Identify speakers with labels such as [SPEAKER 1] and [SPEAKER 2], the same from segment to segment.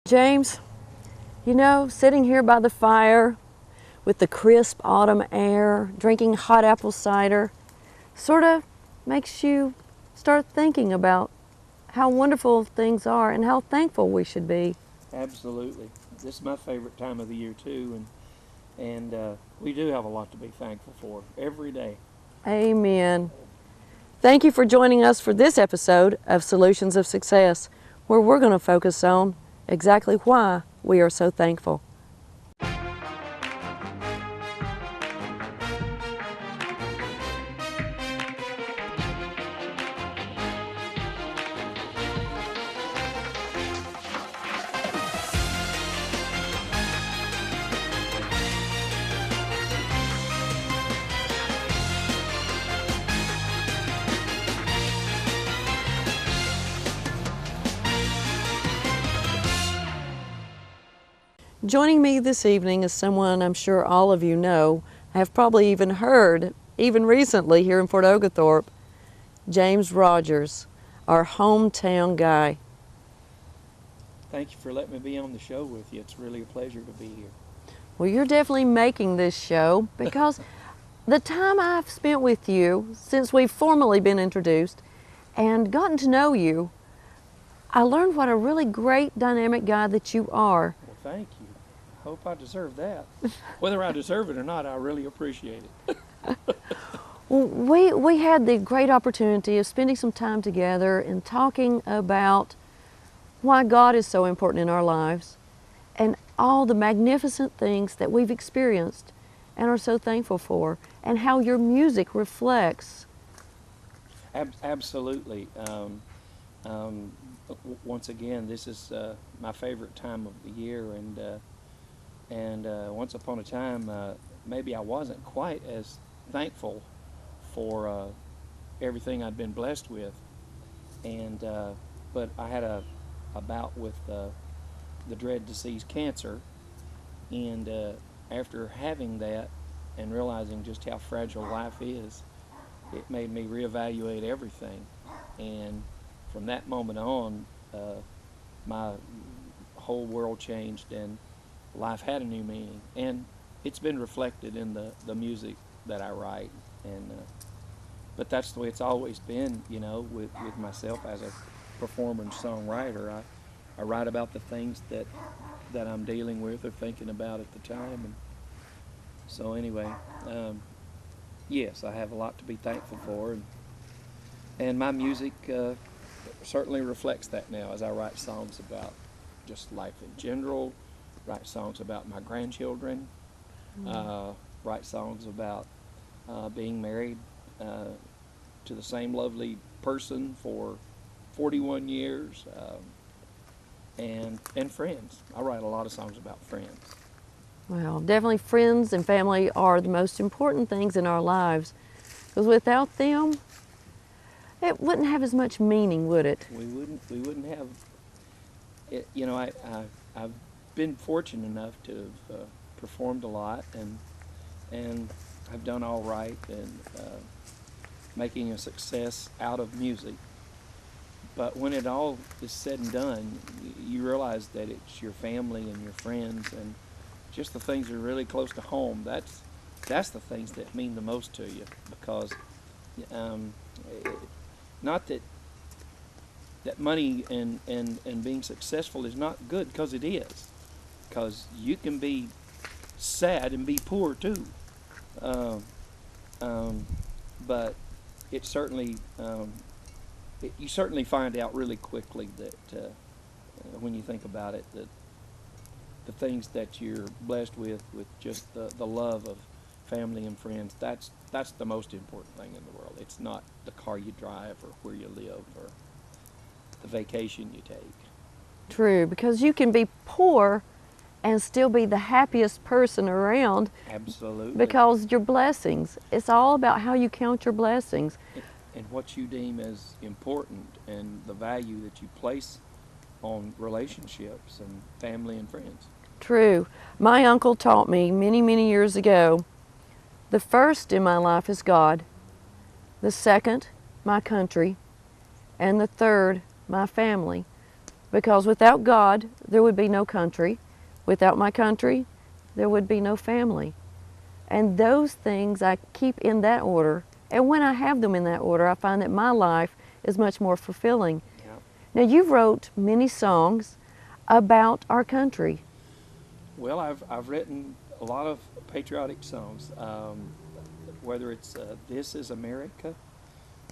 [SPEAKER 1] James, you know, sitting here by the fire with the crisp autumn air, drinking hot apple cider, sort of makes you start thinking about how wonderful things are and how thankful we should be.
[SPEAKER 2] Absolutely. This is my favorite time of the year too, and we do have a lot to be thankful for every day.
[SPEAKER 1] Amen. Thank you for joining us for this episode of Solutions of Success, where we're going to focus on exactly why we are so thankful. Joining me this evening is someone I'm sure all of you know, have probably even heard, even recently here in Fort Oglethorpe, James Rogers, our hometown guy.
[SPEAKER 2] Thank you for letting me be on the show with you. It's really a pleasure to be here.
[SPEAKER 1] Well, you're definitely making this show because the time I've spent with you since we've formally been introduced and gotten to know you, I learned what a really great dynamic guy that you are.
[SPEAKER 2] Well, thank you. Hope I deserve that. Whether I deserve it or not, I really appreciate it.
[SPEAKER 1] Well, we had the great opportunity of spending some time together and talking about why God is so important in our lives and all the magnificent things that we've experienced and are so thankful for, and how your music reflects.
[SPEAKER 2] Absolutely. Once again, this is my favorite time of the year, and once upon a time, maybe I wasn't quite as thankful for everything I'd been blessed with, and but I had a bout with the dread disease cancer, and after having that and realizing just how fragile life is, it made me reevaluate everything, and from that moment on, my whole world changed and life had a new meaning, and it's been reflected in the music that I write, and but that's the way it's always been, you know, with myself as a performer and songwriter. I write about the things that I'm dealing with or thinking about at the time, and so anyway, yes, I have a lot to be thankful for, and my music certainly reflects that now as I write songs about just life in general, write songs about my grandchildren, write songs about being married to the same lovely person for 41 years, and friends. I write a lot of songs about friends.
[SPEAKER 1] Well, definitely friends and family are the most important things in our lives, because without them, it wouldn't have as much meaning, would it?
[SPEAKER 2] We wouldn't have it. You know, I've been fortunate enough to have performed a lot, and I've done all right, and making a success out of music. But when it all is said and done, you realize that it's your family and your friends and just the things that are really close to home. That's the things that mean the most to you, because not that money and being successful is not good, because it is. Because you can be sad and be poor too, but it certainly you certainly find out really quickly that when you think about it, that the things that you're blessed with just the love of family and friends, that's the most important thing in the world. It's not the car you drive or where you live or the vacation you take.
[SPEAKER 1] True, because you can be poor and still be the happiest person around.
[SPEAKER 2] Absolutely.
[SPEAKER 1] Because your blessings, it's all about how you count your blessings.
[SPEAKER 2] And what you deem as important, and the value that you place on relationships and family and friends.
[SPEAKER 1] True. My uncle taught me many, many years ago, the first in my life is God, the second, my country, and the third, my family. because without God, there would be no country. Without my country, there would be no family. And those things I keep in that order. And when I have them in that order, I find that my life is much more fulfilling.
[SPEAKER 2] Yeah.
[SPEAKER 1] Now, you've wrote many songs about our country.
[SPEAKER 2] Well, I've written a lot of patriotic songs, whether it's "This Is America,"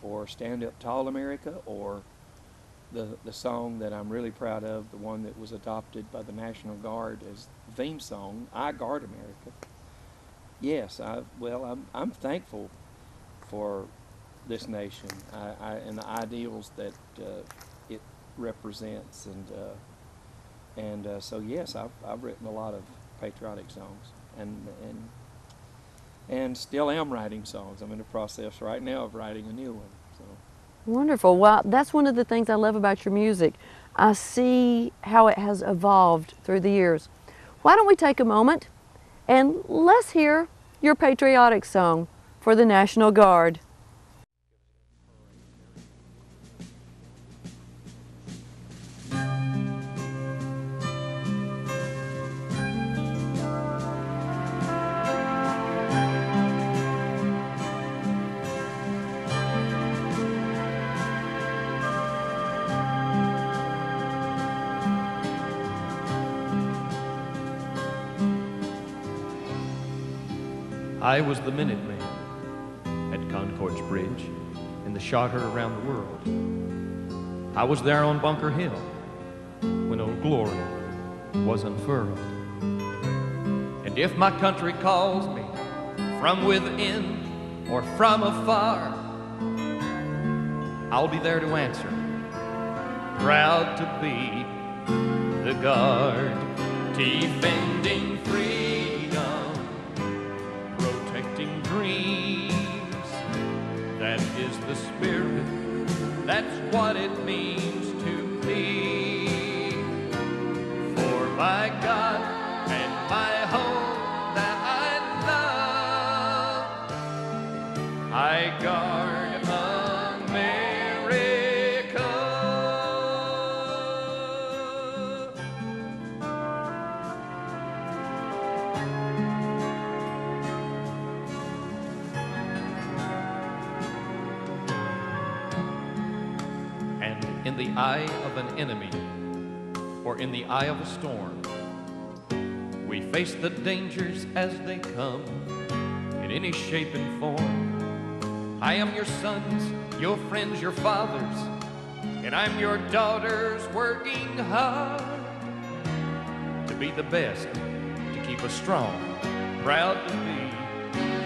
[SPEAKER 2] or "Stand Up Tall America," or the song that I'm really proud of, the one that was adopted by the National Guard as the theme song, "I Guard America." Yes, I'm thankful for this nation and the ideals that it represents, and so yes, I've written a lot of patriotic songs, and still am writing songs. I'm in the process right now of writing a new one. So.
[SPEAKER 1] Wonderful. Well, that's one of the things I love about your music. I see how it has evolved through the years. Why don't we take a moment and let's hear your patriotic song for the National Guard.
[SPEAKER 3] I was the Minuteman at Concord's Bridge in the shot heard around the world. I was there on Bunker Hill when Old Glory was unfurled. And if my country calls me from within or from afar, I'll be there to answer, proud to be the guard, defending freedom, protecting dreams. That is the spirit, that's what it means to me. For my God and my home that I love, I guard America. And in the eye of an enemy, or in the eye of a storm, we face the dangers as they come, in any shape and form. I am your sons, your friends, your fathers, and I'm your daughters working hard to be the best, to keep us strong, proud to be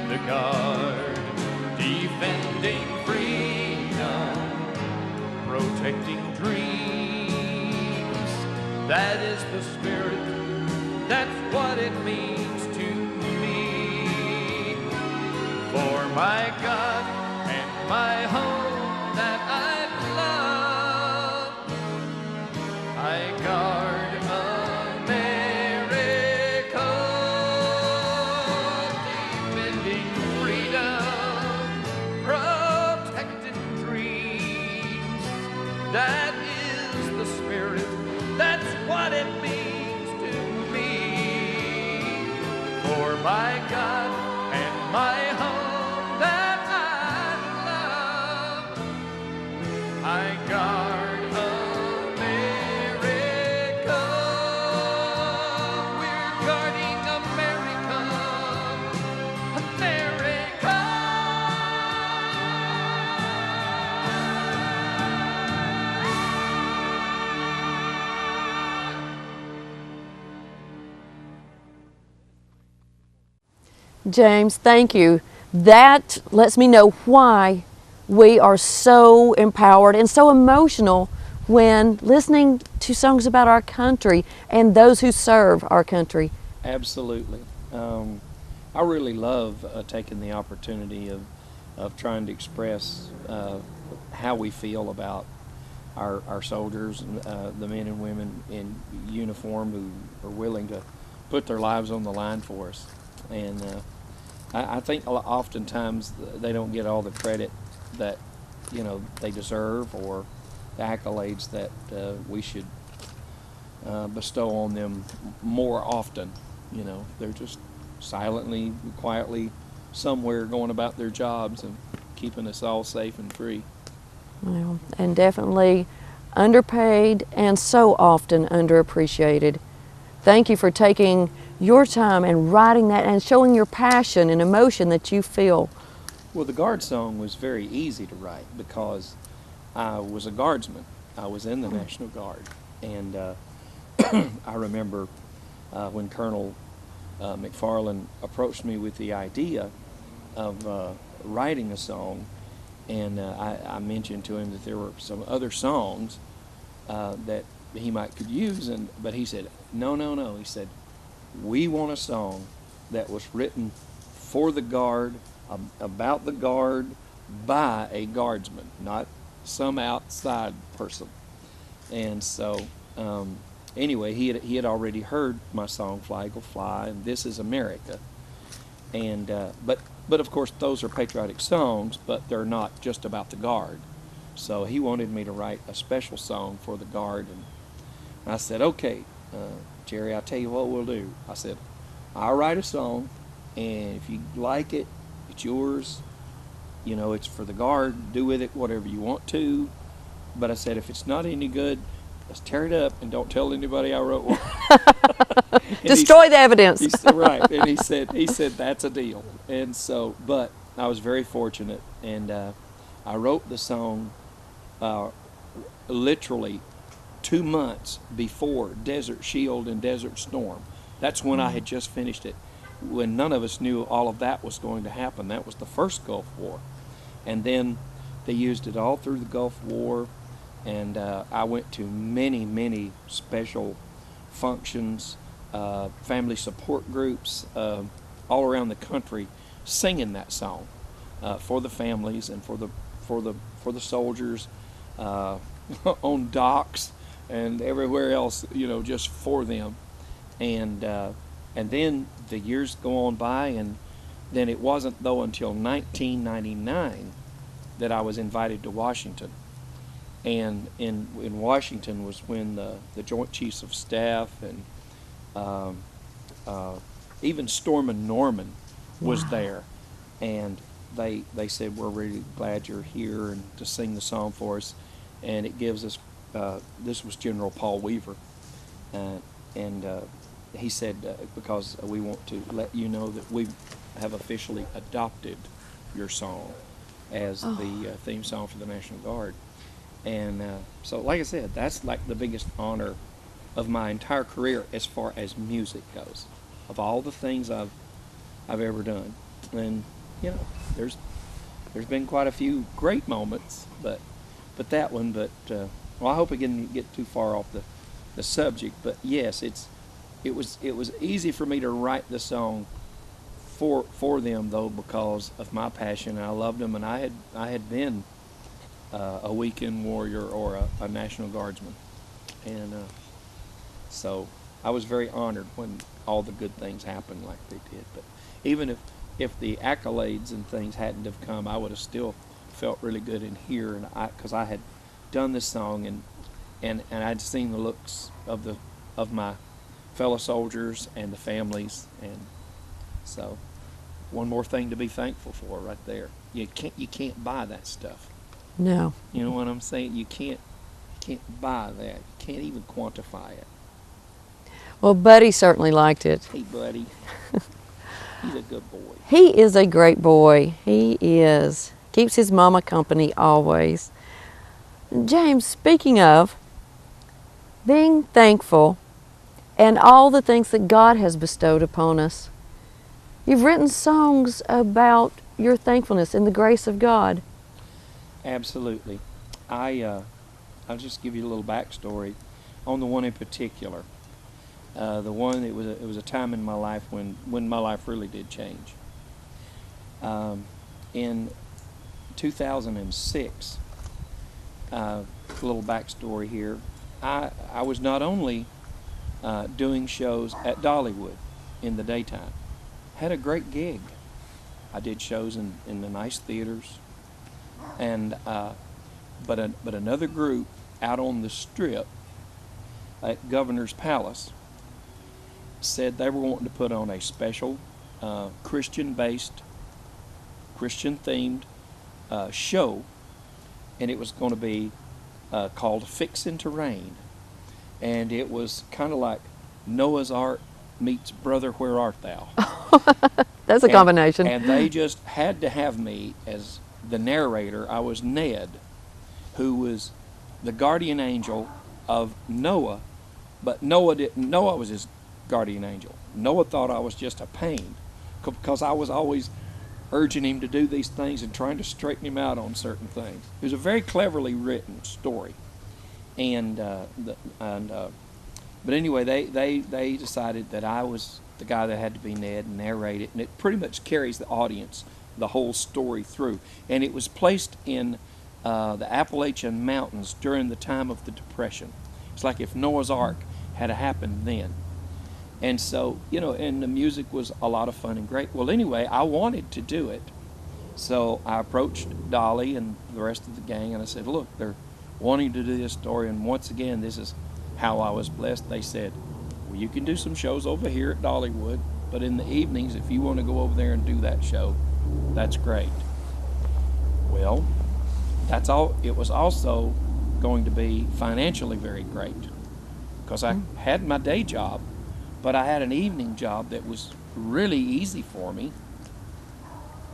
[SPEAKER 3] the guard, defending freedom, protecting dreams. That is the spirit, that's what it means to me. For my God and my home that I love, I guard America, defending freedom, protecting dreams. That is the spirit, that's what it means to me. For my God and my home that I love, I guard America. We're guarding America, America.
[SPEAKER 1] James, thank you. That lets me know why we are so empowered and so emotional when listening to songs about our country and those who serve our country.
[SPEAKER 2] Absolutely. I really love taking the opportunity of trying to express how we feel about our soldiers, the men and women in uniform who are willing to put their lives on the line for us. And I think oftentimes they don't get all the credit that they deserve, or the accolades that we should bestow on them more often. You know, they're just silently, quietly somewhere going about their jobs and keeping us all safe and free.
[SPEAKER 1] Well, and definitely underpaid and so often underappreciated. Thank you for taking your time and writing that and showing your passion and emotion that you feel.
[SPEAKER 2] Well, the Guard song was very easy to write because I was a guardsman. I was in the National Guard. And I remember when Colonel McFarland approached me with the idea of writing a song, and I mentioned to him that there were some other songs that he could use, but he said, no. He said, we want a song that was written for the Guard, about the Guard, by a guardsman, not some outside person. And so, anyway, he had already heard my song "Fly Eagle Fly" and "This Is America," and but of course those are patriotic songs, but they're not just about the Guard. So he wanted me to write a special song for the Guard, and I said, okay, Jerry, I'll tell you what we'll do. I said, I'll write a song, and if you like it, it's yours. You know, it's for the Guard. Do with it whatever you want to. But I said, if it's not any good, let's tear it up and don't tell anybody I wrote one.
[SPEAKER 1] Destroy the evidence.
[SPEAKER 2] He said, right. And he said, that's a deal. And so, but I was very fortunate, and I wrote the song literally 2 months before Desert Shield and Desert Storm. That's when I had just finished it, when none of us knew all of that was going to happen. That was the first Gulf War. And then they used it all through the Gulf War, and I went to many special functions, family support groups all around the country, singing that song for the families and for the soldiers on docks and everywhere else, you know, just for them. And then the years go on by, and then it wasn't though until 1999 that I was invited to Washington. And in Washington was when the Joint Chiefs of Staff and even Stormin' Norman was there, and they said, we're really glad you're here and to sing the song for us. And it gives us, this was General Paul Weaver, and he said, because we want to let you know that we have officially adopted your song as the theme song for the National Guard. And so, like I said, that's like the biggest honor of my entire career as far as music goes, of all the things I've ever done. And you know, there's been quite a few great moments, but that one. But well, I hope I didn't get too far off the subject. But yes, it was easy for me to write the song for them, though, because of my passion. I loved them, and I had been a weekend warrior or a National Guardsman, and so I was very honored when all the good things happened like they did. But even if the accolades and things hadn't have come, I would have still felt really good in here, and because I had done this song and I'd seen the looks of my fellow soldiers and the families, and so one more thing to be thankful for right there. You can't buy that stuff.
[SPEAKER 1] No.
[SPEAKER 2] You know what I'm saying? You can't buy that. You can't even quantify it.
[SPEAKER 1] Well, Buddy certainly liked it.
[SPEAKER 2] Hey, Buddy. He's a good boy.
[SPEAKER 1] He is a great boy. He is. Keeps his mama company always. James, speaking of being thankful and all the things that God has bestowed upon us, you've written songs about your thankfulness and the grace of God.
[SPEAKER 2] Absolutely. I'll just give you a little backstory on the one in particular. The one, it was a time in my life when my life really did change. In 2006, a little backstory here. I was not only doing shows at Dollywood in the daytime, had a great gig. I did shows in the nice theaters, and but another group out on the Strip at Governor's Palace said they were wanting to put on a special Christian-based, Christian-themed show, and it was going to be called Fixin' to Rain. And it was kind of like Noah's Ark meets Brother, Where Art Thou?
[SPEAKER 1] That's a combination.
[SPEAKER 2] And they just had to have me as the narrator. I was Ned, who was the guardian angel of Noah, but Noah was his guardian angel. Noah thought I was just a pain because I was always urging him to do these things and trying to straighten him out on certain things. It was a very cleverly written story. But anyway, they decided that I was the guy that had to be Ned and narrate it, and it pretty much carries the audience the whole story through. And it was placed in the Appalachian Mountains during the time of the Depression. It's like if Noah's Ark had happened then. And so, and the music was a lot of fun and great. Well, anyway, I wanted to do it. So I approached Dolly and the rest of the gang, and I said, look, they're wanting to do this story, and once again, this is how I was blessed. They said, well, you can do some shows over here at Dollywood, but in the evenings, if you want to go over there and do that show, that's great. Well, that's all. It was also going to be financially very great because I had my day job, but I had an evening job that was really easy for me,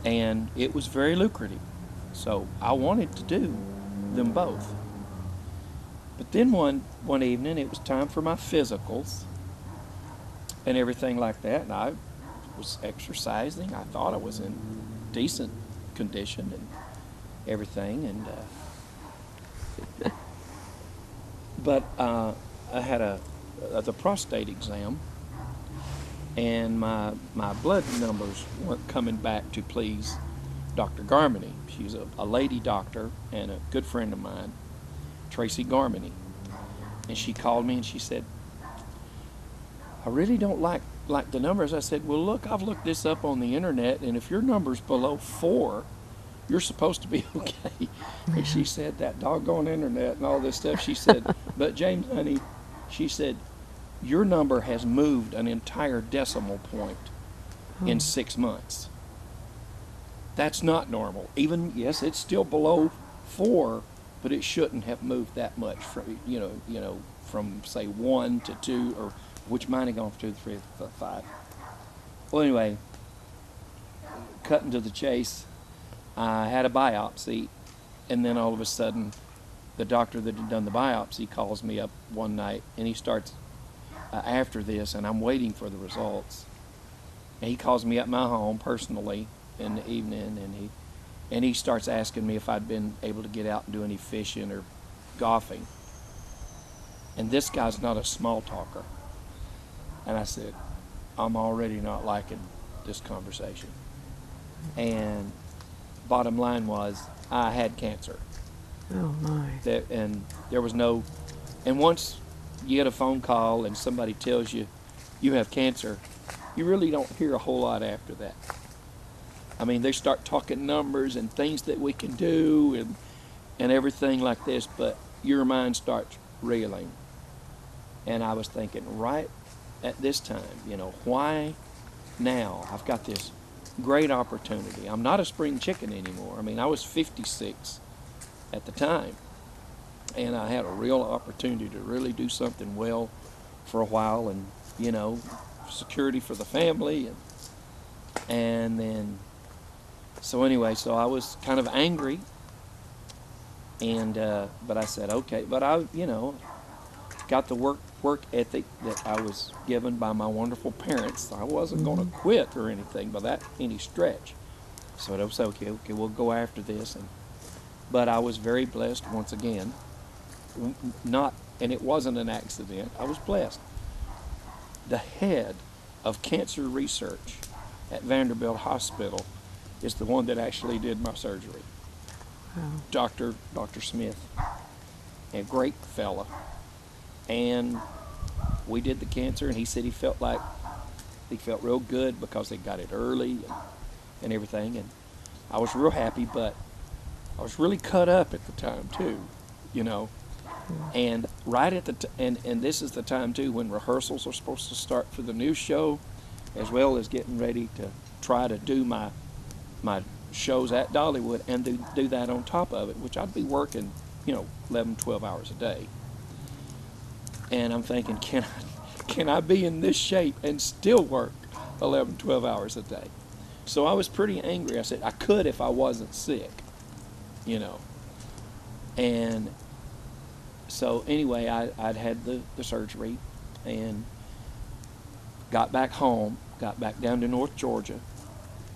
[SPEAKER 2] and it was very lucrative. So I wanted to do them both. But then one evening, it was time for my physicals and everything like that, and I was exercising. I thought I was in decent condition and everything, and but I had the prostate exam, and my blood numbers weren't coming back to please Dr. Garmany. She's a lady doctor and a good friend of mine, Tracy Garmany. And she called me and she said, I really don't like the numbers. I said, well, look, I've looked this up on the internet, and if your number's below 4, you're supposed to be okay. And she said, that doggone internet and all this stuff. She said, but James, honey, she said, your number has moved an entire decimal point in 6 months. That's not normal. Even, yes, it's still below 4, but it shouldn't have moved that much from, from say 1 to 2, or which mine had gone from 2 to 3 to 5. Well, anyway, cutting to the chase, I had a biopsy, and then all of a sudden, the doctor that had done the biopsy calls me up one night, and he starts after this, and I'm waiting for the results. And he calls me up my home personally in the evening, and he starts asking me if I'd been able to get out and do any fishing or golfing. And this guy's not a small talker. And I said, I'm already not liking this conversation. And bottom line was, I had cancer.
[SPEAKER 1] Oh my.
[SPEAKER 2] And there was no, and once you get a phone call and somebody tells you you have cancer, you really don't hear a whole lot after that. I mean, they start talking numbers and things that we can do and everything like this, but your mind starts reeling. And I was thinking, right at this time, why now? I've got this great opportunity. I'm not a spring chicken anymore. I mean, I was 56 at the time, and I had a real opportunity to really do something well for a while, and security for the family, and then so anyway, so I was kind of angry, and but I said okay, but I got the work ethic that I was given by my wonderful parents. I wasn't going to quit or anything by that any stretch. So it was okay, we'll go after this. But I was very blessed once again. And it wasn't an accident. I was blessed. The head of cancer research at Vanderbilt Hospital is the one that actually did my surgery. Wow. Dr. Smith, a great fella. And we did the cancer, and he said he felt real good because they got it early and everything. And I was real happy, but I was really cut up at the time too, And right at and this is the time too when rehearsals are supposed to start for the new show, as well as getting ready to try to do my shows at Dollywood and do that on top of it, which I'd be working, 11, 12 hours a day. And I'm thinking, can I be in this shape and still work 11, 12 hours a day? So I was pretty angry. I said, I could if I wasn't sick, And so anyway, I'd had the surgery and got back home, got back down to North Georgia.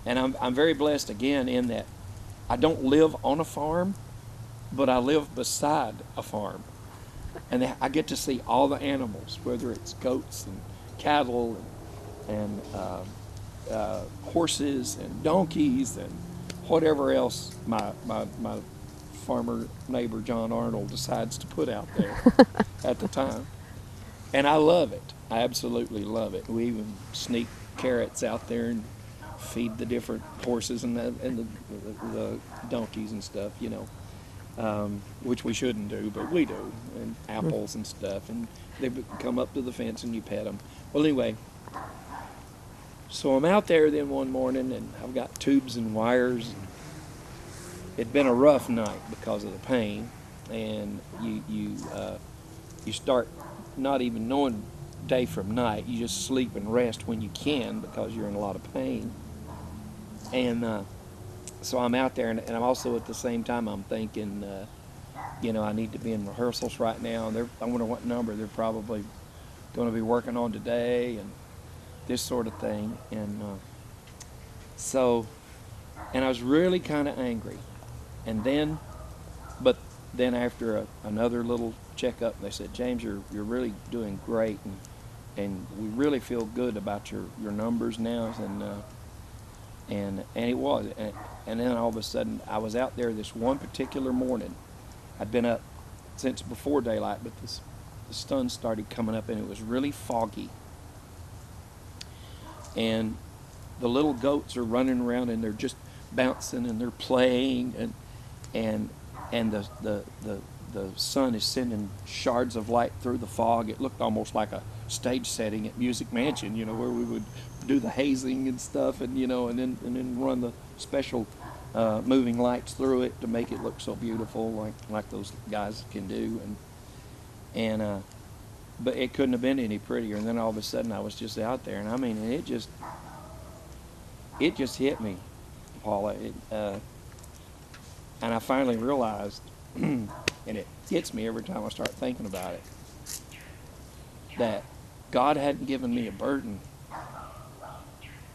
[SPEAKER 2] And I'm very blessed again in that I don't live on a farm, but I live beside a farm. And I get to see all the animals, whether it's goats and cattle and horses and donkeys and whatever else my farmer neighbor John Arnold decides to put out there at the time. And I love it. I absolutely love it. We even sneak carrots out there and feed the different horses and the donkeys and stuff, which we shouldn't do, but we do, and apples and stuff, and they come up to the fence and you pet them. Well, anyway, so I'm out there then one morning, and I've got tubes and wires. It'd been a rough night because of the pain, and you start not even knowing day from night. You just sleep and rest when you can because you're in a lot of pain. And so I'm out there, and I'm also at the same time I'm thinking, I need to be in rehearsals right now. And I wonder what number they're probably going to be working on today, and this sort of thing. And and I was really kind of angry. And then after another little checkup, they said, James, you're really doing great, and we really feel good about your numbers now. And it was. And then all of a sudden, I was out there this one particular morning. I'd been up since before daylight, but the sun started coming up, and it was really foggy. And the little goats are running around, and they're just bouncing, and they're playing, and the sun is sending shards of light through the fog. It looked almost like a stage setting at Music Mansion, where we would do the hazing and stuff, and and then run the special moving lights through it to make it look so beautiful, like those guys can do, and but it couldn't have been any prettier. And then all of a sudden, I was just out there, and I mean, it just hit me, Paula. And I finally realized, and it hits me every time I start thinking about it, that God hadn't given me a burden.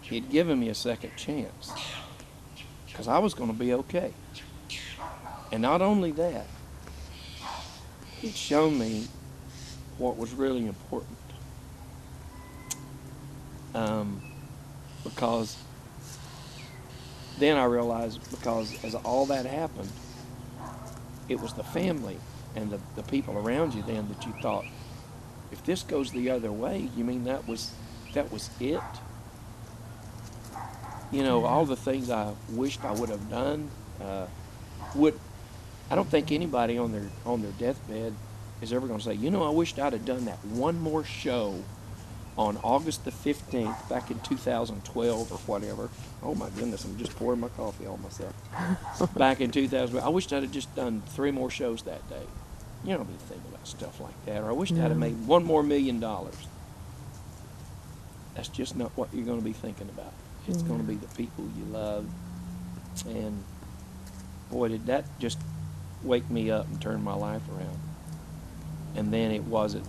[SPEAKER 2] He'd given me a second chance, because I was going to be okay. And not only that, He'd shown me what was really important. Because then I realized, because as all that happened, it was the family and the people around you then that you thought, if this goes the other way, you mean that was it? All the things I wished I would have done, I don't think anybody on their deathbed is ever going to say, I wished I'd have done that one more show on August the 15th back in 2012 or whatever. Oh my goodness, I'm just pouring my coffee on myself. Back in 2000, I wished I'd have just done 3 more shows that day. You don't be thinking about stuff like that. Or I wished I'd have made $1 more million. That's just not what you're going to be thinking about. It's going to be the people you love. And boy, did that just wake me up and turn my life around. And then it wasn't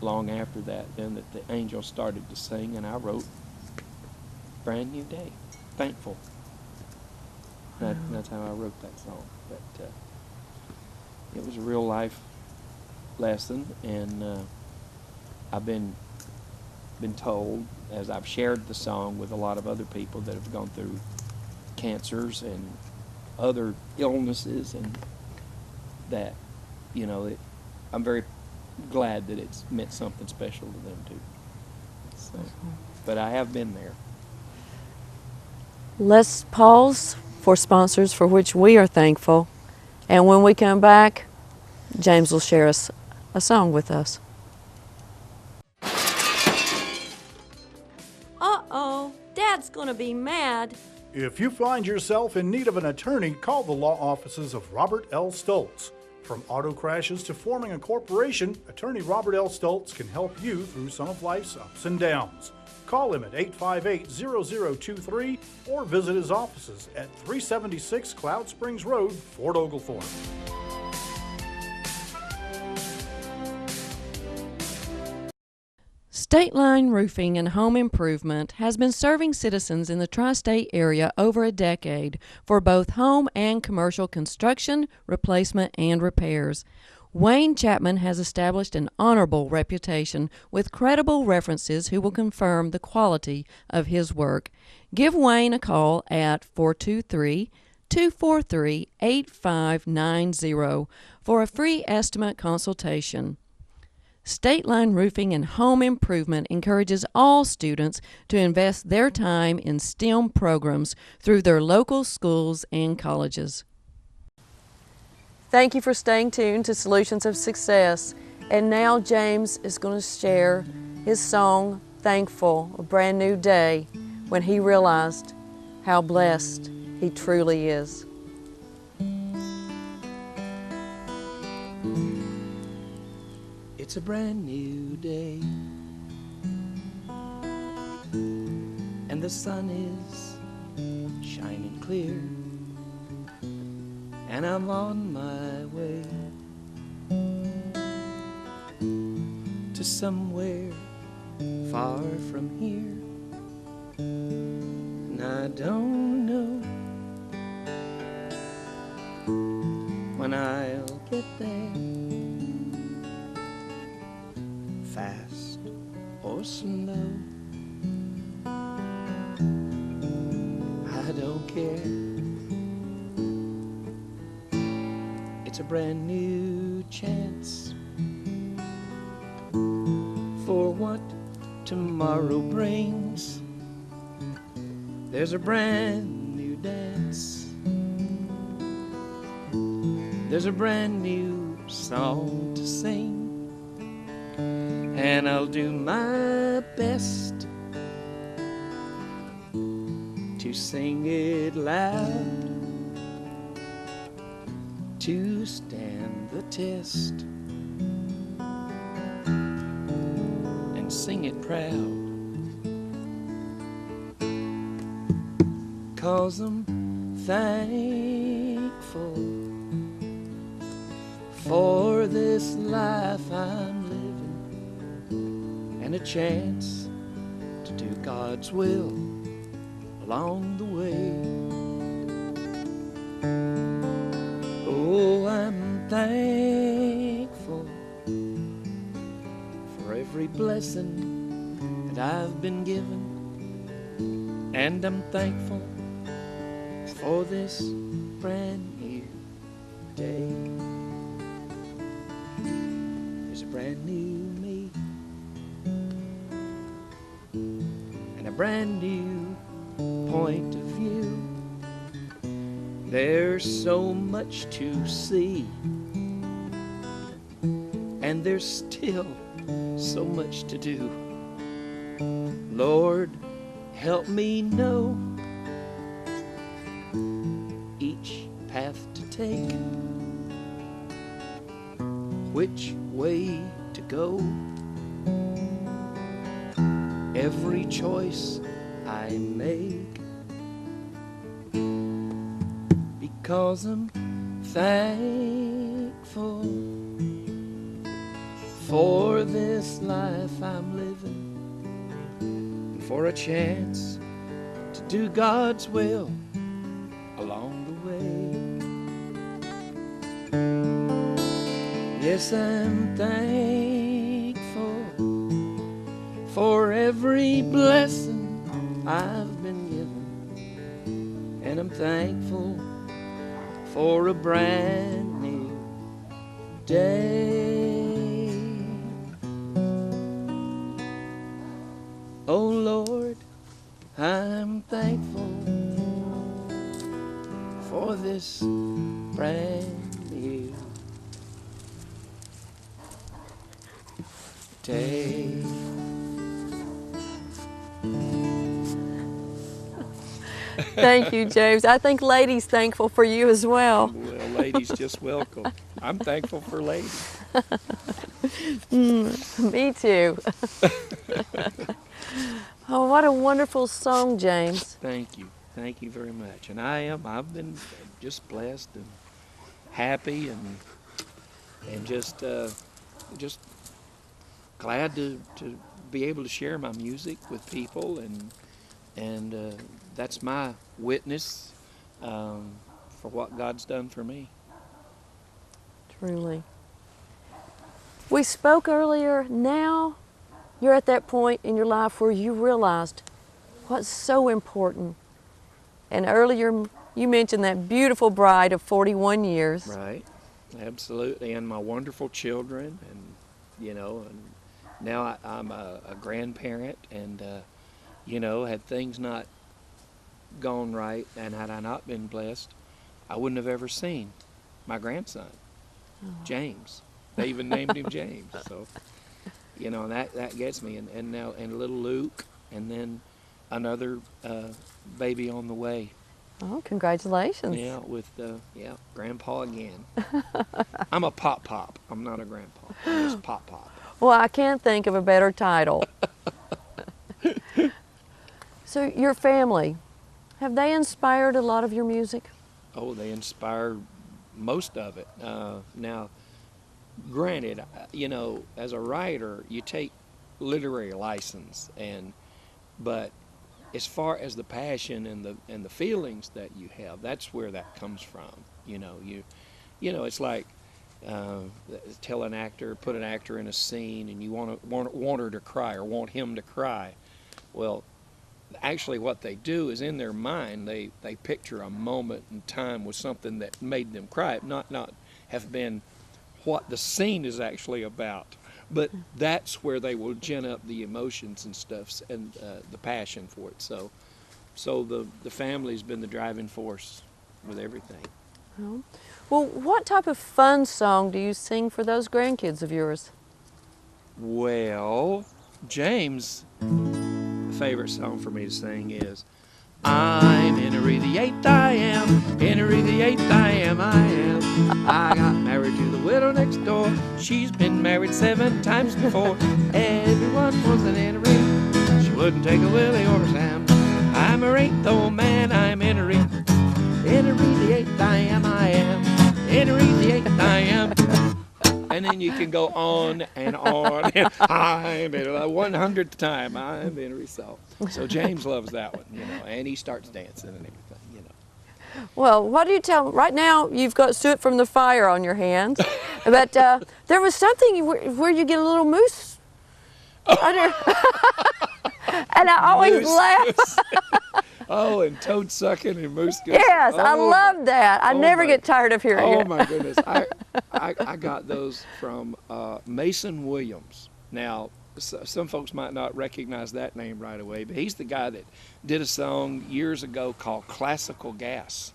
[SPEAKER 2] long after that then that the angels started to sing, and I wrote Brand New Day, Thankful. That's how I wrote that song. But it was a real life lesson, and I've been told, as I've shared the song with a lot of other people that have gone through cancers and other illnesses, and that, I'm very glad that it's meant something special to them too. So, but I have been there.
[SPEAKER 1] Let's pause for sponsors, for which we are thankful. And when we come back, James will share us a song with us. Uh-oh, Dad's gonna be mad.
[SPEAKER 4] If you find yourself in need of an attorney, call the law offices of Robert L. Stoltz. From auto crashes to forming a corporation, attorney Robert L. Stoltz can help you through some of life's ups and downs. Call him at 858-0023 or visit his offices at 376 Cloud Springs Road, Fort Oglethorpe.
[SPEAKER 1] State Line Roofing and Home Improvement has been serving citizens in the tri-state area over a decade for both home and commercial construction, replacement, and repairs. Wayne Chapman has established an honorable reputation with credible references who will confirm the quality of his work. Give Wayne a call at 423-243-8590 for a free estimate consultation. State Line Roofing and Home Improvement encourages all students to invest their time in STEM programs through their local schools and colleges. Thank you for staying tuned to Solutions of Success. And now James is going to share his song, Thankful, A Brand New Day, when he realized how blessed he truly is.
[SPEAKER 2] It's a brand new day, and the sun is shining clear, and I'm on my way to somewhere far from here, and I don't know when I'll get there, fast or slow, I don't care. It's a brand new chance for what tomorrow brings. There's a brand new dance, there's a brand new song to sing, and I'll do my best to sing it loud, to stand the test, and sing it proud, 'cause I'm thankful for this life I'm living, and a chance to do God's will along the way. Oh, I'm thankful for every blessing that I've been given, and I'm thankful for this brand new day. There's a brand new me and a brand new point of view. There's so much to see, and there's still so much to do. Lord, help me know each path to take, which way to go. Every choice I make, because I'm thankful for this life I'm living, and for a chance to do God's will along the way. Yes, I'm thankful for every blessing I've been given, and I'm thankful for a brand new day. Oh Lord, I'm thankful for this brand new take.
[SPEAKER 1] Thank you, James. I think Lady's thankful for you as well.
[SPEAKER 2] Well, ladies, just welcome. I'm thankful for ladies.
[SPEAKER 1] Me too. Oh, what a wonderful song, James.
[SPEAKER 2] Thank you. Thank you very much. And I've been just blessed and happy and just glad to be able to share my music with people, and that's my witness for what God's done for me.
[SPEAKER 1] Truly. We spoke earlier. Now you're at that point in your life where you realized what's so important. And earlier you mentioned that beautiful bride of 41 years.
[SPEAKER 2] Right, absolutely, and my wonderful children, and and now I'm a grandparent, and had things not gone right, and had I not been blessed, I wouldn't have ever seen my grandson, James. They even named him James. So, and that gets me, and now little Luke, and then another baby on the way.
[SPEAKER 1] Oh, congratulations.
[SPEAKER 2] Yeah, with Grandpa again. I'm a pop. I'm not a grandpa. I'm just pop.
[SPEAKER 1] Well, I can't think of a better title. So your family, have they inspired a lot of your music?
[SPEAKER 2] Oh, they inspire most of it. Now, granted, as a writer, you take literary license, but as far as the passion and the feelings that you have, that's where that comes from. It's like tell an actor, put an actor in a scene, and you want her to cry or want him to cry. Well, actually, what they do is in their mind they picture a moment in time with something that made them cry. It not have been what the scene is actually about. But that's where they will gin up the emotions and stuff, and the passion for it. So the family's been the driving force with everything.
[SPEAKER 1] Oh. Well, what type of fun song do you sing for those grandkids of yours?
[SPEAKER 2] Well, James' favorite song for me to sing is I'm Henry the Eighth, I am Henry the Eighth, I am. I got married to the widow next door. She's been married 7 times before. Everyone was an Henry. She wouldn't take a Willie or a Sam. I'm her 8th old man, I'm Henry. Henry the Eighth, I am. Henry the Eighth, I am. And then you can go on and on. And I'm Henry, 100th time, I'm Henry. So James loves that one, and he starts dancing and everything,
[SPEAKER 1] Well, what do you tell right now? You've got soot from the fire on your hands, but there was something where you get a little moose under, and I always laugh.
[SPEAKER 2] Oh, and toad sucking and moose goose.
[SPEAKER 1] Yes, I love that. I never get tired of hearing it.
[SPEAKER 2] Oh my goodness, I got those from Mason Williams. Now, some folks might not recognize that name right away, but he's the guy that did a song years ago called Classical Gas.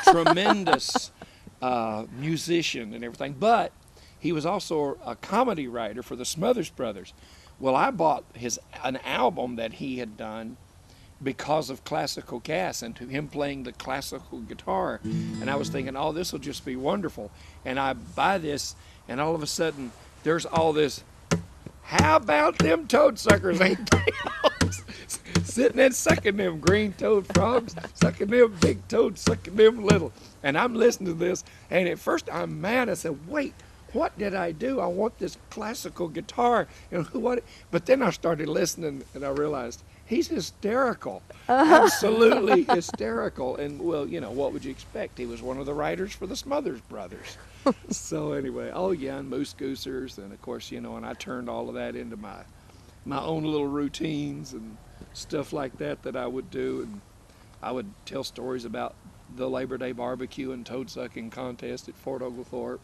[SPEAKER 2] Tremendous musician and everything, but he was also a comedy writer for the Smothers Brothers. Well, I bought an album that he had done because of Classical Gas and to him playing the classical guitar. And I was thinking, oh, this will just be wonderful. And I buy this, and all of a sudden, there's all this, how about them toad suckers, ain't they? Sitting and sucking them green toad frogs, sucking them big toads, sucking them little. And I'm listening to this, and at first I'm mad. I said, wait, what did I do? I want this classical guitar. But then I started listening, and I realized, he's hysterical, absolutely hysterical. And, well, what would you expect? He was one of the writers for the Smothers Brothers. So anyway, and Moose Goosers, and of course, and I turned all of that into my own little routines and stuff like that I would do. And I would tell stories about the Labor Day barbecue and toad sucking contest at Fort Oglethorpe,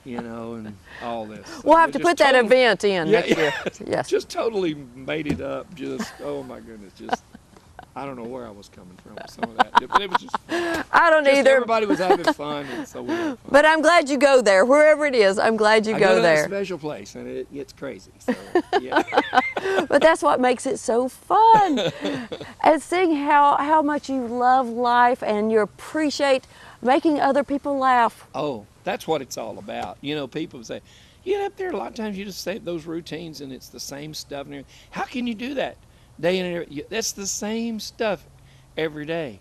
[SPEAKER 2] and all this.
[SPEAKER 1] We'll have to put that event in next year.
[SPEAKER 2] Yes. Just totally made it up. Just, oh my goodness, just I don't know where I was coming from with some of that, but it was just fun.
[SPEAKER 1] I don't
[SPEAKER 2] Just
[SPEAKER 1] either.
[SPEAKER 2] everybody was having fun, and so we had fun.
[SPEAKER 1] But I'm glad you go there. Wherever it is, I'm glad you
[SPEAKER 2] I
[SPEAKER 1] go
[SPEAKER 2] to that
[SPEAKER 1] there.
[SPEAKER 2] special place, and it gets crazy. So, yeah.
[SPEAKER 1] But that's what makes it so fun. And seeing how much you love life and you appreciate making other people laugh.
[SPEAKER 2] Oh, that's what it's all about. You know, people say, you get up there, a lot of times you just say those routines and it's the same stuff. And everything. How can you do that day in and every, that's the same stuff every day.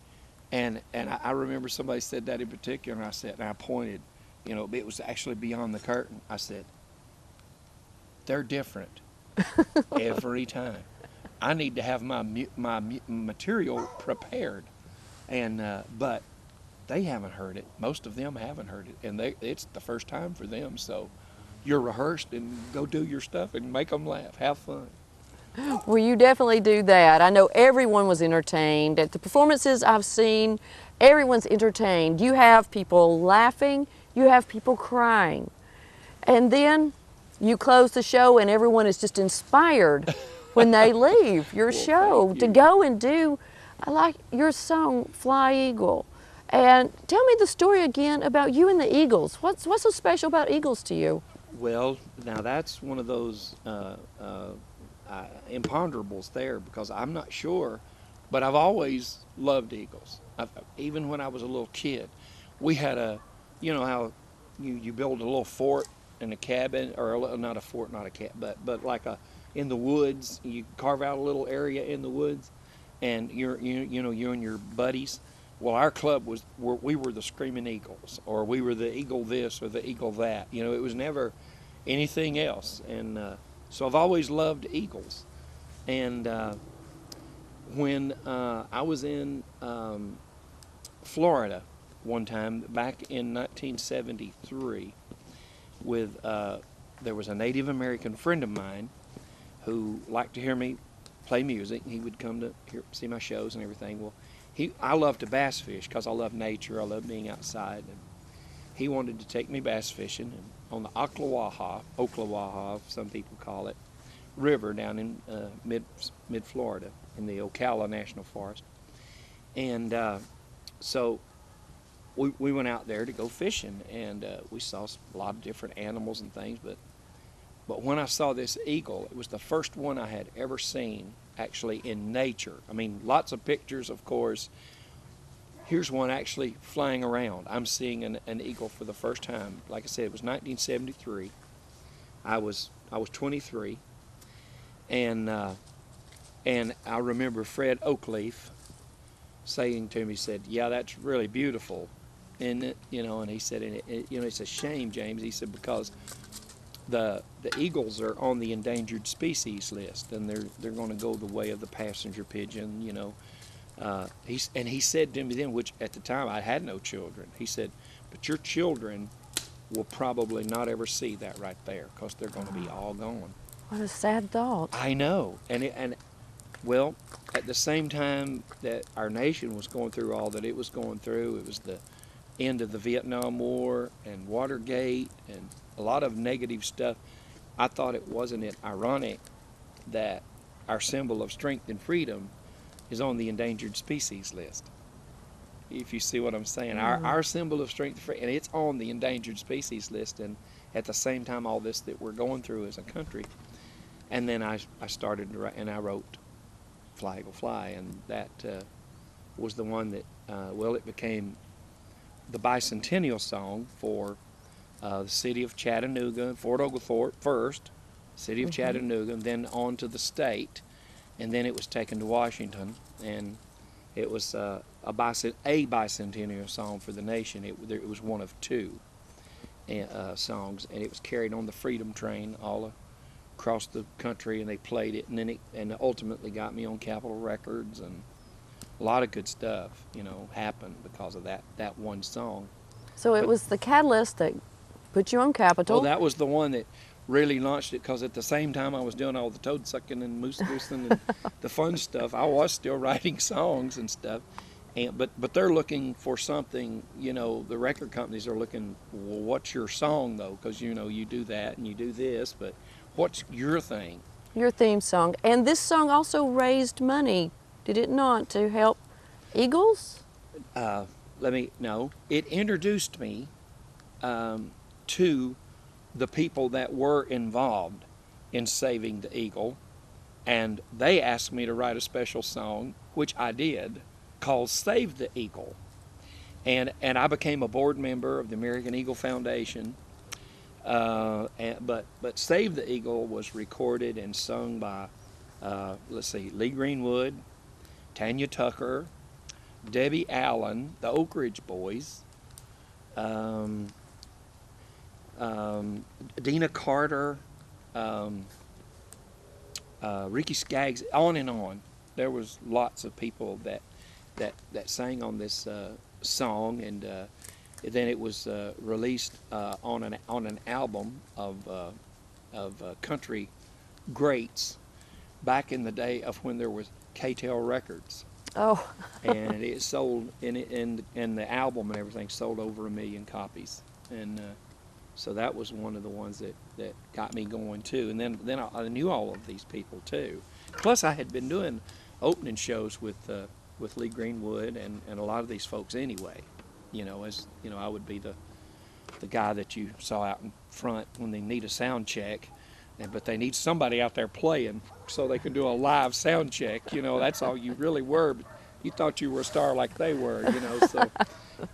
[SPEAKER 2] And I remember somebody said that in particular, and I said, and I pointed, you know, it was actually beyond the curtain. I said, they're different every time. I need to have my material prepared, and but they haven't heard it. Most of them haven't heard it, and it's the first time for them. So you're rehearsed and go do your stuff and make them laugh, have fun.
[SPEAKER 1] Well, you definitely do that. I know everyone was entertained. At the performances I've seen, everyone's entertained. You have people laughing, you have people crying. And then you close the show and everyone is just inspired when they leave your show to go and do, I like your song, Fly Eagle. And tell me the story again about you and the Eagles. What's so special about Eagles to you?
[SPEAKER 2] Well, now that's one of those imponderables there, because I'm not sure, but I've always loved Eagles. Even when I was a little kid, we had you know how you build a little fort in a cabin, or not a fort, not a cabin, but like in the woods. You carve out a little area in the woods, and you and your buddies. Well, our club we were the Screaming Eagles, or we were the Eagle this or the Eagle that. You know, it was never anything else. And so I've always loved Eagles. And when I was in Florida one time back in 1973, there was a Native American friend of mine who liked to hear me play music. He would come to see my shows and everything. Well, I love to bass fish because I love nature. I love being outside. And he wanted to take me bass fishing on the Ocklawaha, some people call it, river down in mid Florida in the Ocala National Forest. And so we went out there to go fishing, and we saw a lot of different animals and things. But when I saw this eagle, it was the first one I had ever seen actually in nature. I mean, lots of pictures, of course. Here's one actually flying around. I'm seeing an eagle for the first time. Like I said, it was 1973. I was 23, and I remember Fred Oakleaf saying to me, said, "Yeah, that's really beautiful, isn't it?" You know, and he said, "It's a shame, James." He said, because the eagles are on the endangered species list, and they're going to go the way of the passenger pigeon. You know, he said to me then, which at the time I had no children. He said, "But your children will probably not ever see that right there, because they're going to be all gone."
[SPEAKER 1] What a sad thought.
[SPEAKER 2] I know, and well, at the same time that our nation was going through all that it was going through, it was the end of the Vietnam War and Watergate and a lot of negative stuff. I thought wasn't it ironic that our symbol of strength and freedom is on the endangered species list? If you see what I'm saying, our symbol of strength and freedom, and it's on the endangered species list, and at the same time all this that we're going through as a country. And then I started to write, and I wrote Fly Eagle Fly, and that was the one that, it became the bicentennial song for the city of Chattanooga, Fort Oglethorpe first, city of Chattanooga, and then on to the state, and then it was taken to Washington, and it was a bicentennial song for the nation. It was one of two songs, and it was carried on the Freedom Train all across the country, and they played it, and then it ultimately got me on Capitol Records, and a lot of good stuff, happened because of that one song.
[SPEAKER 1] So it was the catalyst that put you on Capitol.
[SPEAKER 2] Well, that was the one that really launched it, because at the same time I was doing all the toad sucking and moose goosing and the fun stuff, I was still writing songs and stuff. But they're looking for something, the record companies are looking, well, what's your song though? Because you do that and you do this, but what's your thing?
[SPEAKER 1] Your theme song. And this song also raised money did it not, to help eagles?
[SPEAKER 2] It introduced me to the people that were involved in saving the eagle, and they asked me to write a special song, which I did, called Save the Eagle. And I became a board member of the American Eagle Foundation. But Save the Eagle was recorded and sung by, Lee Greenwood, Tanya Tucker, Debbie Allen, the Oak Ridge Boys, Dina Carter, Ricky Skaggs, on and on. There was lots of people that sang on this song, and then it was released on an album of country greats back in the day of when there was KTEL Records.
[SPEAKER 1] Oh.
[SPEAKER 2] And it sold, and the album and everything sold over 1 million copies, and so that was one of the ones that got me going too. And then I knew all of these people too. Plus, I had been doing opening shows with Lee Greenwood and a lot of these folks anyway. I would be the guy that you saw out in front when they need a sound check, but they need somebody out there playing so they can do a live sound check. That's all you really were. But you thought you were a star like they were. So,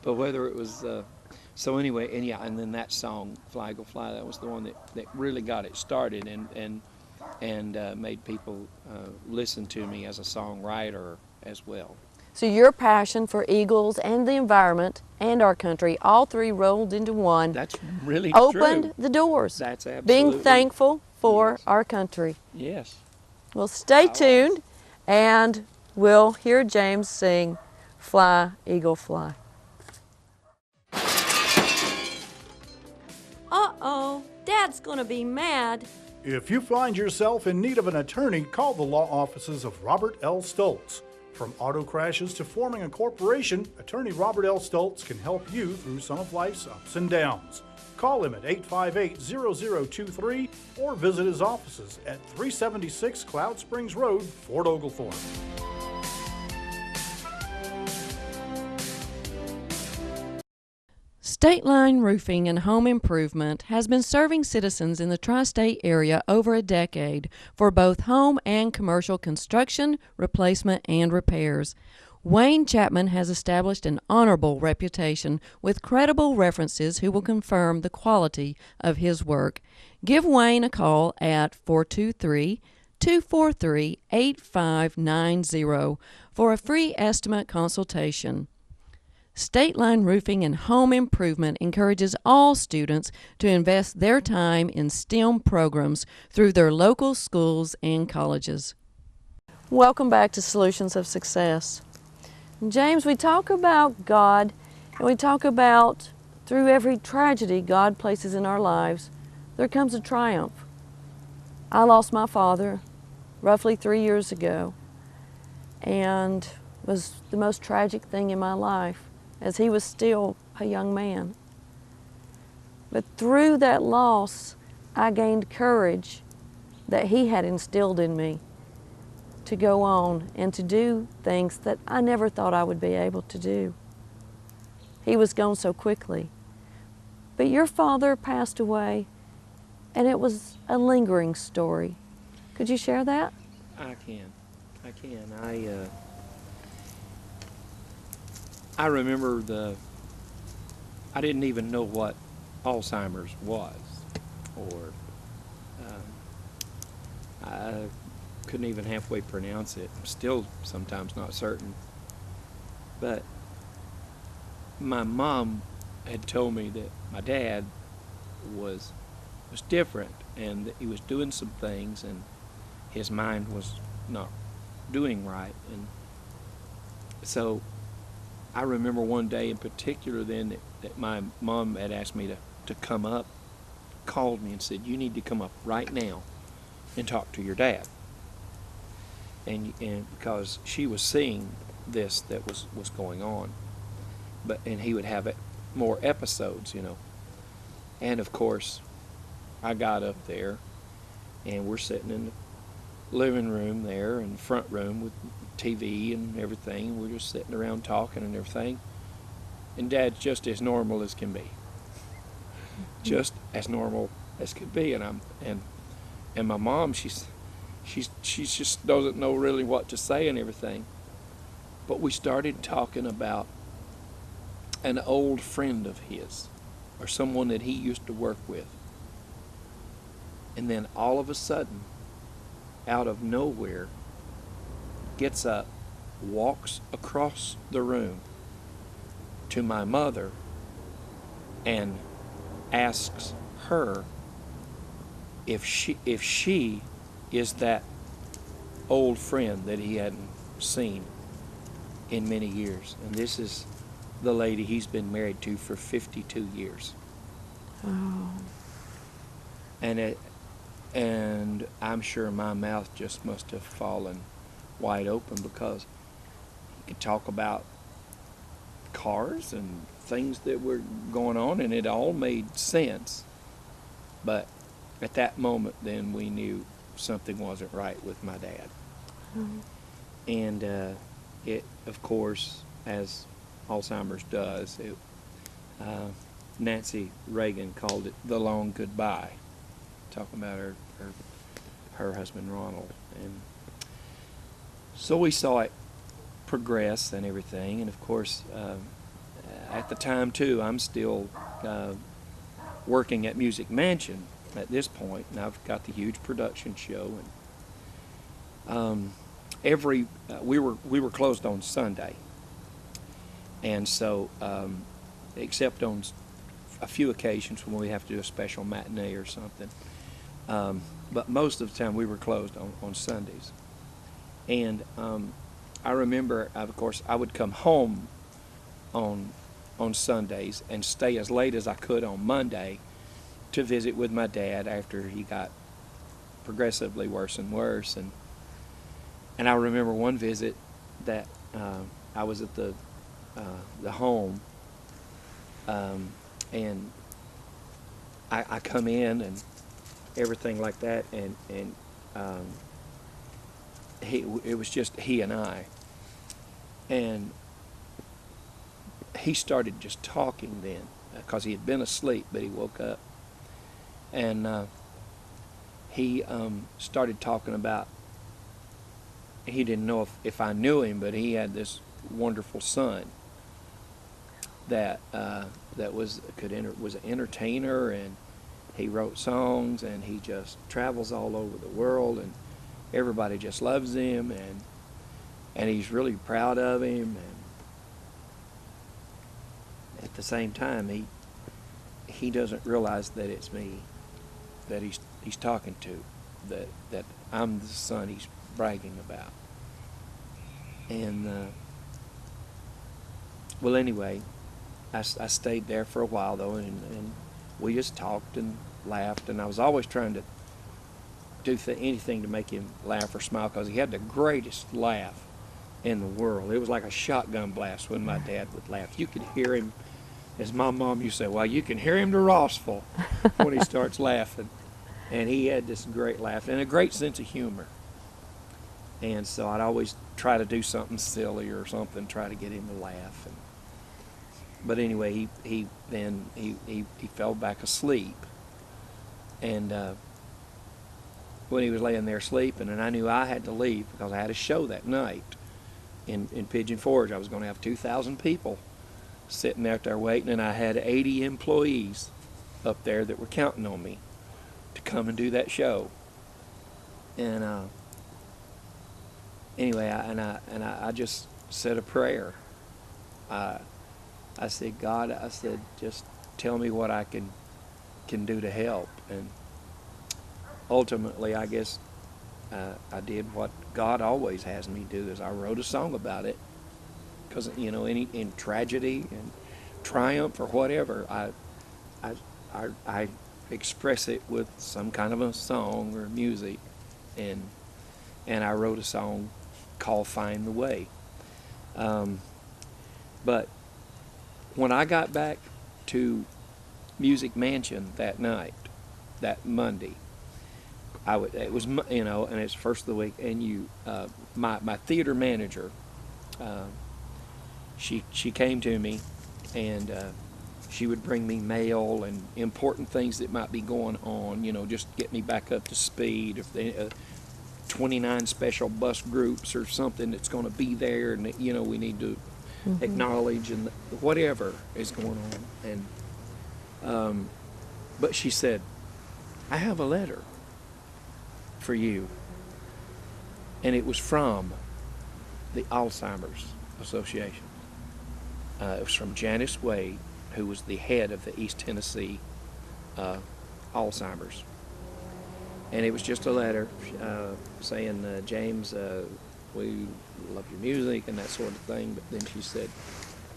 [SPEAKER 2] but whether it was so anyway, and then that song "Fly Eagle Fly," that was the one that really got it started and made people listen to me as a songwriter as well.
[SPEAKER 1] So your passion for eagles and the environment and our country, all three rolled into one.
[SPEAKER 2] That's really
[SPEAKER 1] opened
[SPEAKER 2] true.
[SPEAKER 1] the doors.
[SPEAKER 2] That's absolutely.
[SPEAKER 1] Being thankful for
[SPEAKER 2] Yes.
[SPEAKER 1] our country.
[SPEAKER 2] Yes.
[SPEAKER 1] Well, stay tuned, and we'll hear James sing "Fly, Eagle, Fly." Uh-oh, Dad's gonna be mad.
[SPEAKER 4] If you find yourself in need of an attorney, call the law offices of Robert L. Stoltz. From auto crashes to forming a corporation, attorney Robert L. Stoltz can help you through some of life's ups and downs. Call him at 858-0023 or visit his offices at 376 Cloud Springs Road, Fort Oglethorpe.
[SPEAKER 1] State Line Roofing and Home Improvement has been serving citizens in the tri-state area over a decade for both home and commercial construction, replacement, and repairs. Wayne Chapman has established an honorable reputation with credible references who will confirm the quality of his work. Give Wayne a call at 423-243-8590 for a free estimate consultation. State Line Roofing and Home Improvement encourages all students to invest their time in STEM programs through their local schools and colleges. Welcome back to Solutions of Success. James, we talk about God, and we talk about through every tragedy God places in our lives, there comes a triumph. I lost my father roughly 3 years ago, and it was the most tragic thing in my life, as he was still a young man. But through that loss, I gained courage that he had instilled in me to go on and to do things that I never thought I would be able to do. He was gone so quickly. But your father passed away, and it was a lingering story. Could you share that?
[SPEAKER 2] I can. I remember I didn't even know what Alzheimer's was, or I couldn't even halfway pronounce it. I'm still sometimes not certain. But my mom had told me that my dad was different, and that he was doing some things, and his mind was not doing right. And so I remember one day in particular then that my mom had asked me to come up, called me and said, "You need to come up right now and talk to your dad." And because she was seeing this that was going on, and he would have more episodes, And of course, I got up there, and we're sitting living room there and front room with TV and everything. We're just sitting around talking and everything. And Dad's just as normal as can be. Just as normal as could be. And my mom, she's just doesn't know really what to say and everything. But we started talking about an old friend of his, or someone that he used to work with. And then all of a sudden, out of nowhere, gets up, walks across the room to my mother and asks her if she is that old friend that he hadn't seen in many years. And this is the lady he's been married to for 52 years.
[SPEAKER 1] Oh.
[SPEAKER 2] And I'm sure my mouth just must have fallen wide open, because he could talk about cars and things that were going on, and it all made sense. But at that moment, then we knew something wasn't right with my dad.
[SPEAKER 1] Mm.
[SPEAKER 2] And it, of course, as Alzheimer's does, Nancy Reagan called it the long goodbye, talking about her husband Ronald. And so we saw it progress and everything. And of course, at the time too, I'm still working at Music Mansion at this point, and I've got the huge production show. And we were closed on Sunday, and so except on a few occasions when we have to do a special matinee or something, but most of the time we were closed on Sundays. And I remember, of course, I would come home on Sundays and stay as late as I could on Monday to visit with my dad after he got progressively worse and worse. And I remember one visit that I was at the home, and I come in and everything like that, and it was just he and I, and he started just talking then, because he had been asleep, but he woke up, and he started talking about, he didn't know if I knew him, but he had this wonderful son that was an entertainer, and he wrote songs, and he just travels all over the world, and everybody just loves him, and he's really proud of him. And at the same time, he doesn't realize that it's me that he's talking to, that I'm the son he's bragging about. And well, anyway, I stayed there for a while though, and we just talked and laughed, and I was always trying to do anything to make him laugh or smile, because he had the greatest laugh in the world. It was like a shotgun blast when my dad would laugh. You could hear him, as my mom used to say, well, you can hear him to Rossville when he starts laughing. And he had this great laugh and a great sense of humor. And so I'd always try to do something silly or something, try to get him to laugh. But anyway, he fell back asleep. And when he was laying there sleeping, and I knew I had to leave because I had a show that night in Pigeon Forge. I was going to have 2,000 people sitting out there waiting, and I had 80 employees up there that were counting on me to come and do that show. And anyway, I just said a prayer. I said, God, I said, just tell me what I can do to help. And ultimately, I guess I did what God always has me do, is I wrote a song about it. Because, you know, in tragedy and triumph or whatever, I express it with some kind of a song or music. And I wrote a song called Find the Way. But when I got back to Music Mansion that night, that Monday, it was, you know, and it's first of the week, and my theater manager, she came to me, and she would bring me mail and important things that might be going on, you know, just get me back up to speed. If they 29 special bus groups or something that's going to be there, and you know, we need to acknowledge and whatever is going on. And but she said, I have a letter for you, and it was from the Alzheimer's Association. It was from Janice Wade, who was the head of the East Tennessee Alzheimer's. And it was just a letter saying, James, we love your music and that sort of thing. But then she said,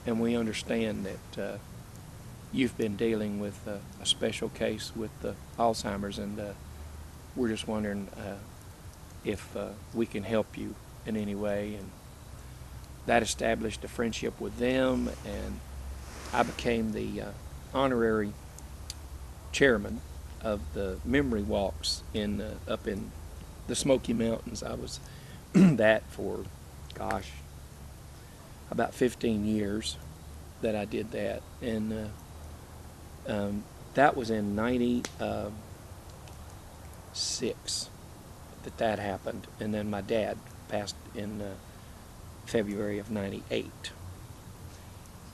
[SPEAKER 2] and we understand that you've been dealing with a special case with the Alzheimer's, and we're just wondering if we can help you in any way. And that established a friendship with them, and I became the honorary chairman of the memory walks up in the Smoky Mountains. I was that for, gosh, about 15 years that I did that. And that was in 96 that happened. And then my dad passed in February of 98.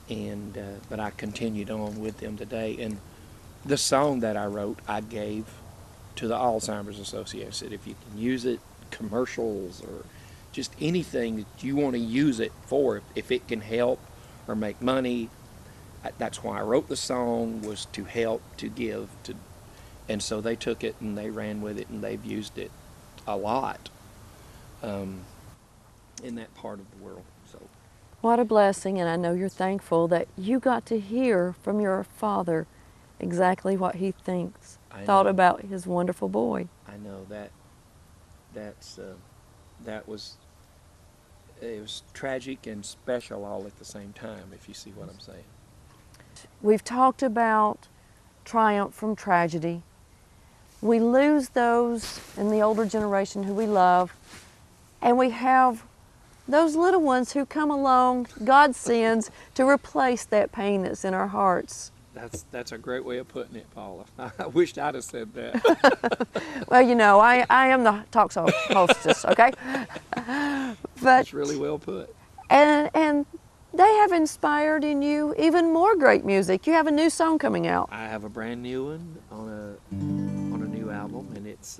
[SPEAKER 2] And but I continued on with them today. And the song that I wrote, I gave to the Alzheimer's Association. I said, if you can use it, commercials or just anything that you want to use it for, if it can help or make money, that's why I wrote the song, was to help, to give, and so they took it and they ran with it, and they've used it a lot in that part of the world. So.
[SPEAKER 1] What a blessing, and I know you're thankful that you got to hear from your father exactly what he thought about his wonderful boy.
[SPEAKER 2] I know it was tragic and special all at the same time, if you see what I'm saying.
[SPEAKER 1] We've talked about triumph from tragedy. We lose those in the older generation who we love, and we have those little ones who come along, God sends, to replace that pain that's in our hearts.
[SPEAKER 2] That's a great way of putting it, Paula. I wished I'd have said that.
[SPEAKER 1] Well, you know, I am the talk show hostess, okay? But
[SPEAKER 2] That's really well put.
[SPEAKER 1] And they have inspired in you even more great music. You have a new song coming out.
[SPEAKER 2] I have a brand new one on a new album, and it's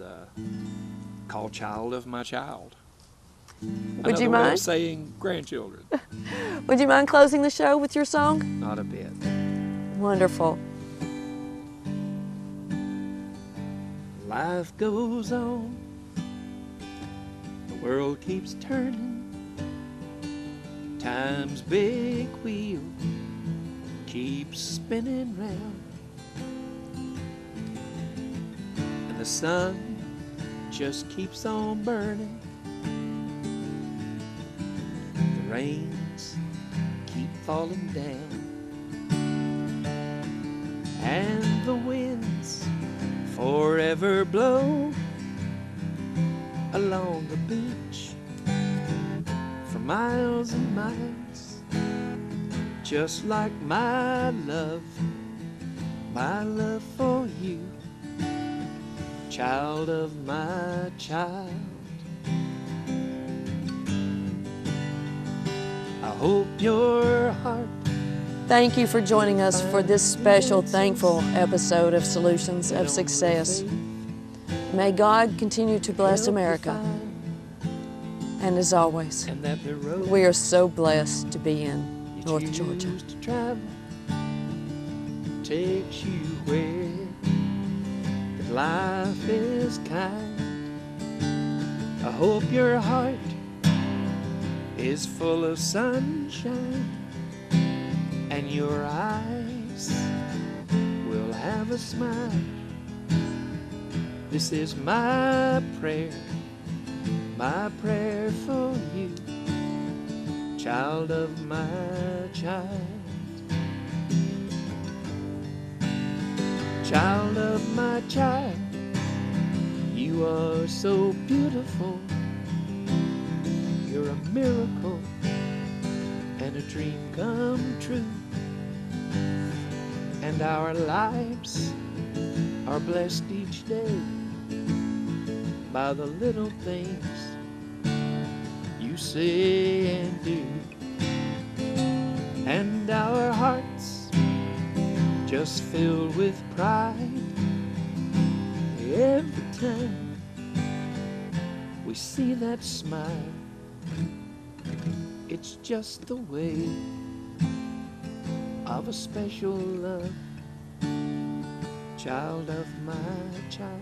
[SPEAKER 2] called "Child of My Child."
[SPEAKER 1] Would you
[SPEAKER 2] Another way
[SPEAKER 1] mind
[SPEAKER 2] of saying grandchildren?
[SPEAKER 1] Would you mind closing the show with your song?
[SPEAKER 2] Not a bit.
[SPEAKER 1] Wonderful.
[SPEAKER 2] Life goes on, the world keeps turning, time's big wheel keeps spinning round, and the sun just keeps on burning, the rains keep falling down, and the winds forever blow along the beach for miles and miles, just like my love for you, child of my child. I hope your heart.
[SPEAKER 1] Thank you for joining us for this special, thankful episode of Solutions of Success. May God continue to bless America. And as always, we are so blessed to be in North Georgia.
[SPEAKER 2] Takes you where that life is kind. I hope your heart is full of sunshine, and your eyes will have a smile. This is my prayer for you, child of my child. Child of my child, you You are so beautiful. You're a miracle and a dream come true. And our lives are blessed each day by the little things you say and do. And our hearts just fill with pride every time we see that smile. It's just the way of a special love, child of my child.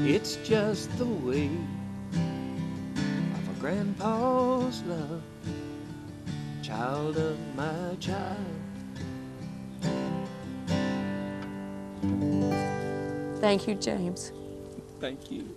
[SPEAKER 2] It's just the way of a grandpa's love, child of my child.
[SPEAKER 1] Thank you, James.
[SPEAKER 2] Thank you.